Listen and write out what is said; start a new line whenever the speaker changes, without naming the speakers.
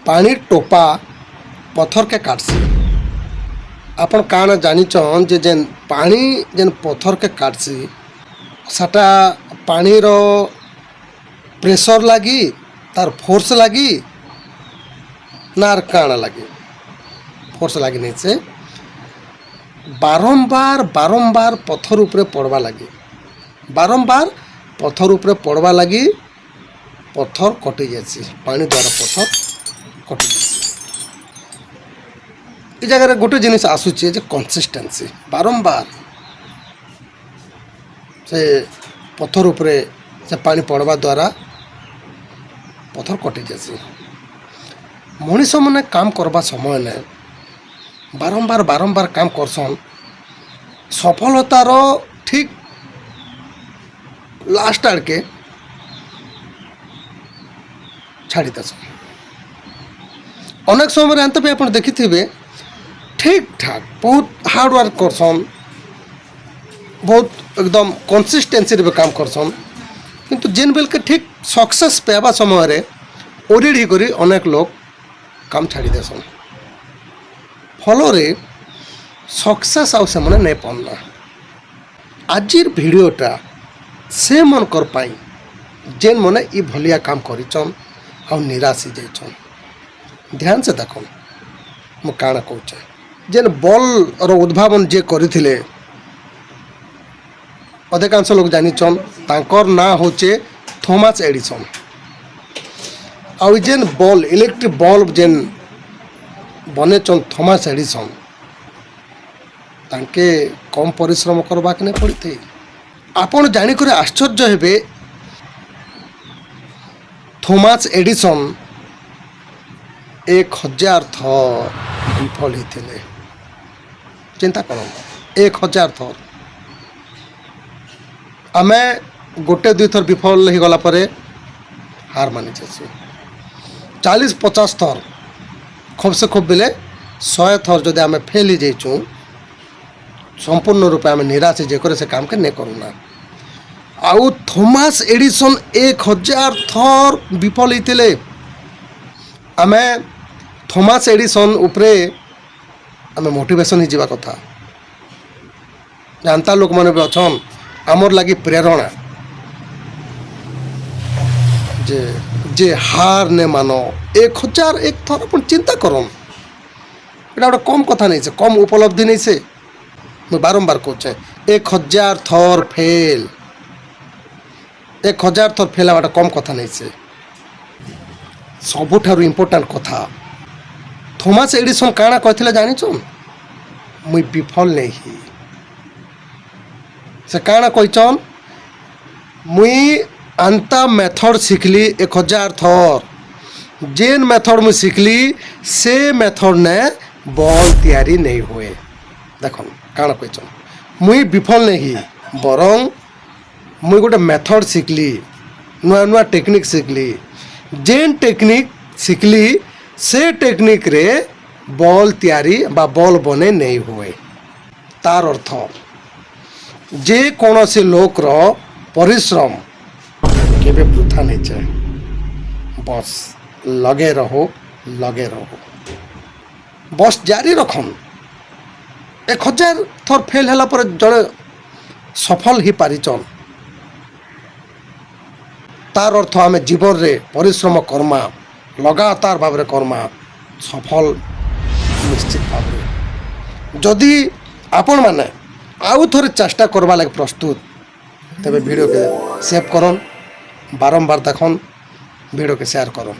पानी टोपा पत्थर के काटसी आपण काण जानिछन जे जेन पानी जेन पत्थर के काटसी साटा पानी रो प्रेशर लगी तार फोर्स लगी नार काण लगी फोर्स लगी नहीं से बारंबार बारंबार पत्थर उपरे पड़वा लगी बारंबार पत्थर उपरे पड़वा लगी पत्थर कटि जासी पानी द्वारा पत्थर कटि जासी ये जगह गोटे जिनिस आसूचे जे कंसिस्टेंसी बारंबार से पत्थर उपरे से पानी पड़वा द्वारा पत्थर कटि जासी मनीष मैंने काम करबा समय ने बारंबार बारंबार काम करसन सफलतार ठीक लास्ट आड़ के छाड़ी देसन अनेक समय एंत भी आप देखी थे ठीक ठाक बहुत हार्ड वर्क करसन बहुत एकदम कंसिस्टेंसी रे काम करसन किंतु जेन बेल के ठीक सक्सेस पाइबा समय रे ओरिड़ी करी अनेक लोग काम छाड़ी देसन फलरे सक्सेस आउ से मने नहीं पड़ना आजिर भिडियोटा से मन कर पाई जेन मने ई भलिया काम करिचन आ निराश जाइछन ध्यान से देखो मु काना कहूचे जेन बल रो उद्भावन जे करिथिले अधिकांश लोग जानिछन तांकर ना होचे थॉमस एडिसन आ जेन बल इलेक्ट्रिक बल्ब जेन बनेचन थॉमस एडिसन तांके कम परिश्रम करबा के नहीं पड़ी थी आपण जानिकर आश्चर्य हेबे थॉमस एडिसन 1000 थर विफल होते चिंता कर 1000 थर आमे गोटे दुई थर विफल हो गला परे हार मानी जासु 40-50 थर खूब से खूब बेले 100 थर जदि आमे फेल ही जाइचु संपूर्ण रूपे आमे निराश जेकर से काम के नहीं करूना आउ थॉमस एडिसन 1000 थर विफल होते आमे थॉमस एडिसन उपरे आमे मोटिवेशन ही जीवा कथा जानता लोक माने भी अछन आमर लगी प्रेरणा जे जे हार ने मानो 1001 थर अपन चिंता करन एटा गोटे कम कथा नहीं से कम उपलब्धि नहीं से मैं बारंबार कहूचे 1000 थर फेल 1000 थर फेल आवाटा कम कथा नहीं से सबुठारु इम्पोर्टाट कथा थॉमस एडिसन काना कहथिले जानिछन मुई विफल नहीं से काना कहचन मुई अंता मेथड शिखली 1000 थर जेन मेथड मुई शिखली से मेथड ने बॉल तैयारी नहीं हुए देखो काना कहचन मुई विफल नहीं बरं मुई गोटे मेथड शिखली नुआ नुआ टेक्निक शिखली जेन टेक्निक शिखली से टेक्निक रे बॉल तैयारी बा बॉल बने नहीं हुए तार अर्थ जे कौन से लोकर परिश्रम केबे वृथा नहीं जाए बस लगे रहो बस जारी रखन 1000 थर फेल होला पर जड़े सफल ही पारिचन तार अर्थ आम जीवन रे परिश्रम करमा लगातार भाव रे करमा सफल निश्चित भाव जदि आपण माने आउ थोड़े चेष्टा करवा लगे प्रस्तुत तेरे वीडियो के सेव करन बारंबार देखन वीडियो के शेयर करन।